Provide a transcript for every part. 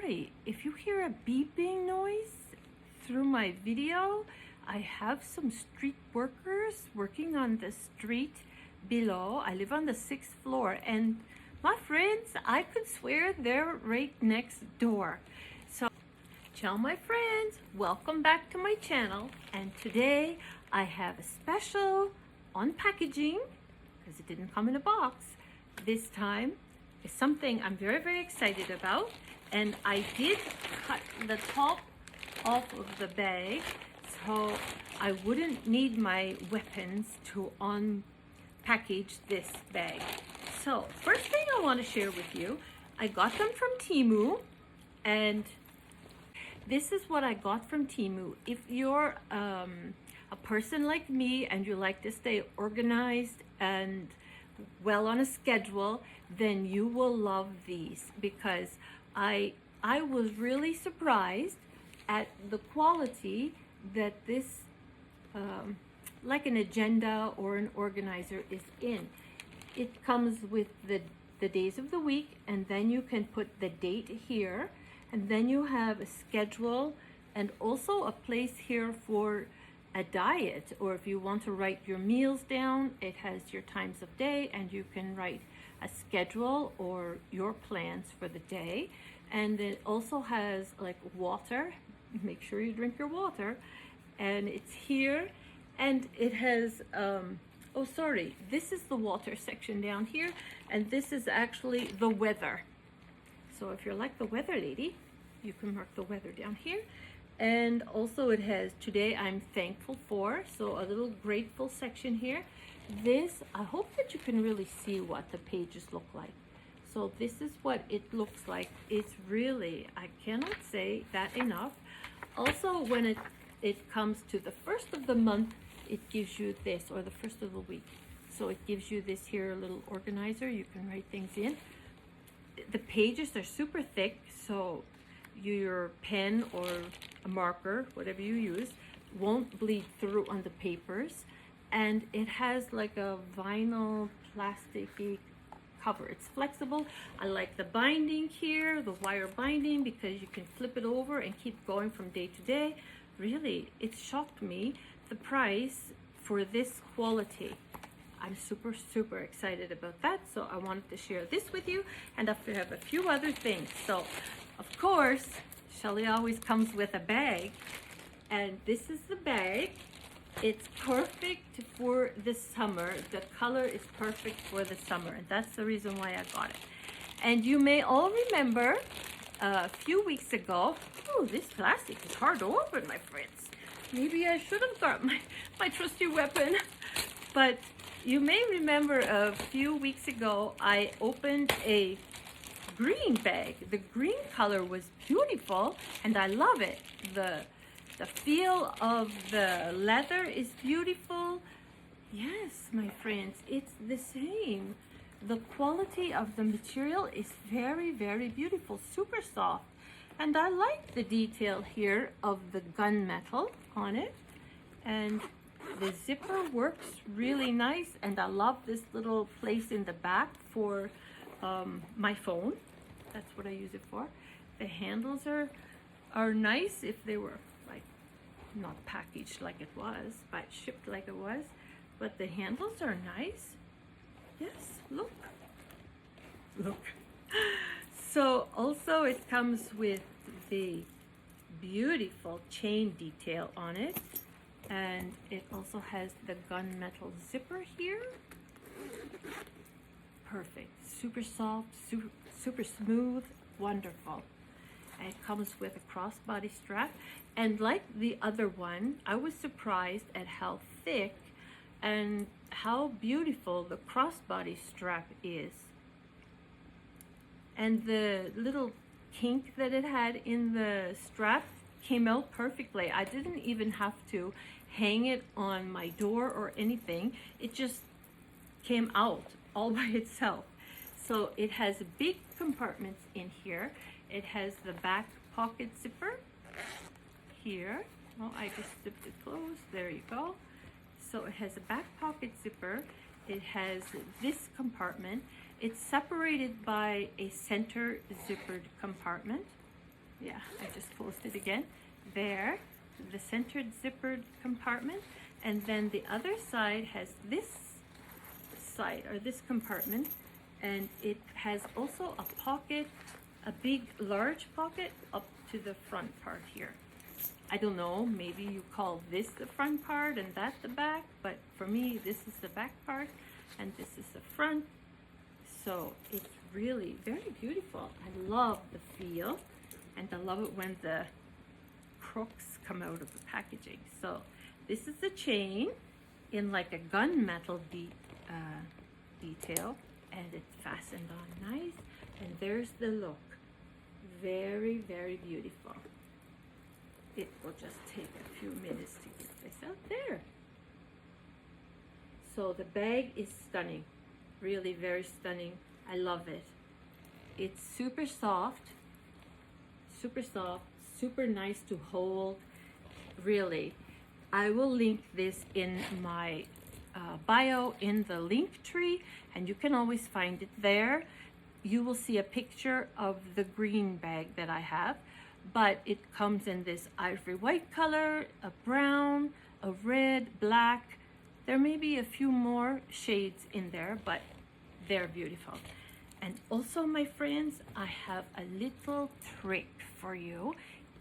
sorry if you hear a beeping noise through my video. I have some street workers working on the street below. I live on the 6th floor, and my friends, I could swear they're right next door. So, ciao my friends, welcome back to my channel. And today I have a special unpackaging, because it didn't come in a box this time. It's something I'm very excited about, and I did cut the top off of the bag so I wouldn't need my weapons to unpackage this bag. So first thing I want to share with you, I got them from Temu, and this is what I got from Temu. If you're a person like me and you like to stay organized and well on a schedule, then you will love these, because I was really surprised at the quality that this like an agenda or an organizer is in. It comes with the days of the week, and then you can put the date here, and then you have a schedule and also a place here for a diet, or if you want to write your meals down, it has your times of day, and you can write a schedule or your plans for the day. And it also has like water. Make sure you drink your water. And it's here, and it has oh sorry, this is the water section down here, and this is actually the weather. So if you're like the weather lady, you can mark the weather down here. And also it has today I'm thankful for, so a little grateful section here. This, I hope that you can really see what the pages look like. So this is what it looks like. It's really, I cannot say that enough. Also, when it comes to the first of the month, it gives you this, or the first of the week. So it gives you this here little organizer. You can write things in. The pages are super thick, so your pen or a marker, whatever you use, won't bleed through on the papers. And it has like a vinyl plasticky cover. It's flexible. I like the binding here, the wire binding, because you can flip it over and keep going from day to day. Really, it shocked me, the price for this quality. I'm super excited about that, so I wanted to share this with you, and I have a few other things. So of course, Shelly always comes with a bag, and this is the bag. It's perfect for the summer. The color is perfect for the summer, and that's the reason why I got it. And you may all remember a few weeks ago, oh, this plastic is hard to open, my friends. Maybe I should have got my trusty weapon. But you may remember a few weeks ago, I opened a green bag. The green color was beautiful, and I love it. The feel of the leather is beautiful. Yes, my friends, it's the same. The quality of the material is very beautiful, super soft. And I like the detail here of the gunmetal on it. And the zipper works really nice, and I love this little place in the back for my phone. That's what I use it for. The handles are nice if they were like not packaged like it was, but shipped like it was. But the handles are nice. Yes, look. So also it comes with the beautiful chain detail on it, and it also has the gunmetal zipper here. Perfect, super soft, super smooth, wonderful. And it comes with a crossbody strap, and like the other one, I was surprised at how thick and how beautiful the crossbody strap is. And the little kink that it had in the strap came out perfectly. I didn't even have to hang it on my door or anything. It just came out all by itself. So it has big compartments in here. It has the back pocket zipper here. Well, I just zipped it closed. There you go. So it has a back pocket zipper. It has this compartment. It's separated by a center zippered compartment. Yeah, I just closed it again. There, the centered zippered compartment, and then the other side has this side or this compartment, and it has also a pocket, a big large pocket up to the front part here. I don't know, maybe you call this the front part and that the back, but for me this is the back part and this is the front. So it's really very beautiful. I love the feel, and I love it when the crooks come out of the packaging. So this is the chain in like a gunmetal detail, and it's fastened on nice, and there's the look. Very, very beautiful. It will just take a few minutes to get this out there. So the bag is stunning, really very stunning. I love it. It's super soft, super nice to hold, really. I will link this in my bio in the link tree, and you can always find it there. You will see a picture of the green bag that I have, but it comes in this ivory white color, a brown, a red, black. There may be a few more shades in there, but they're beautiful. And also, my friends, I have a little trick for you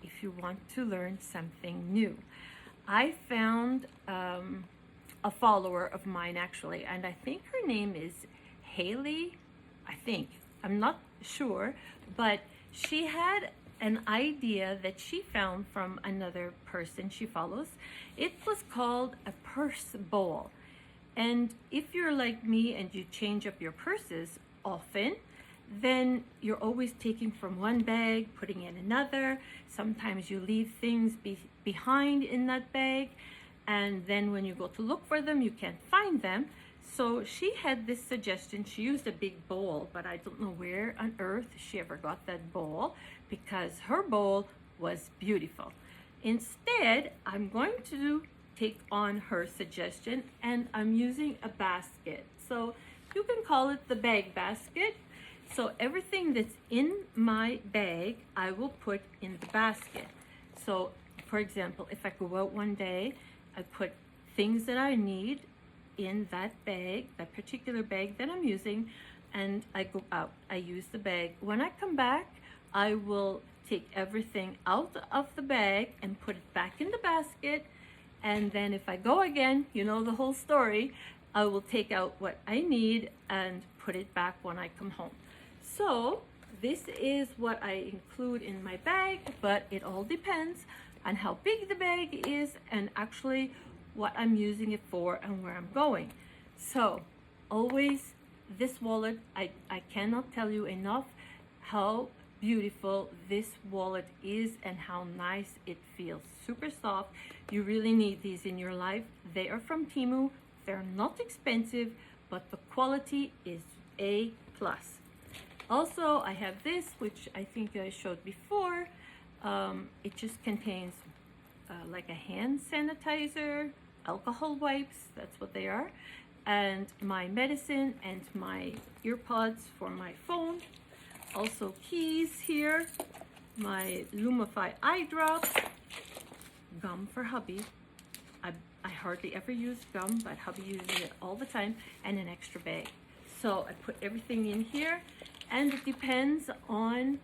if you want to learn something new. I found a follower of mine actually, and I think her name is Haley, I think. I'm not sure, but she had an idea that she found from another person she follows. It was called a purse bowl. And if you're like me and you change up your purses often, then you're always taking from one bag, putting in another. Sometimes you leave things behind in that bag, and then when you go to look for them, you can't find them. So she had this suggestion. She used a big bowl, but I don't know where on earth she ever got that bowl, because her bowl was beautiful. Instead, I'm going to take on her suggestion, and I'm using a basket. So you can call it the bag basket. So everything that's in my bag, I will put in the basket. So for example, if I go out one day, I put things that I need in that bag, that particular bag that I'm using, and I go out. I use the bag. When I come back, I will take everything out of the bag and put it back in the basket. And then if I go again, you know the whole story, I will take out what I need and put it back when I come home. So this is what I include in my bag, but it all depends on how big the bag is and actually what I'm using it for and where I'm going. So always this wallet, I cannot tell you enough how beautiful this wallet is and how nice it feels. Super soft. You really need these in your life. They are from Temu. They're not expensive, but the quality is A+. Also, I have this, which I think I showed before. It just contains like a hand sanitizer, alcohol wipes, that's what they are, and my medicine and my earpods for my phone. Also keys here, my Lumify eye drops, gum for hubby. I hardly ever use gum, but hubby uses it all the time, and an extra bag. So I put everything in here, and it depends on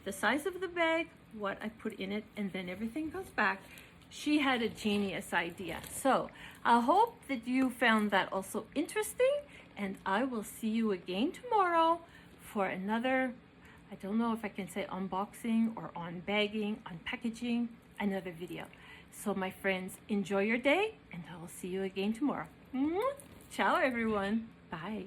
the size of the bag, what I put in it, and then everything goes back. She had a genius idea. So I hope that you found that also interesting, and I will see you again tomorrow for another, I don't know if I can say unboxing or unbagging, unpackaging, another video. So my friends, enjoy your day, and I will see you again tomorrow. Ciao everyone. Bye.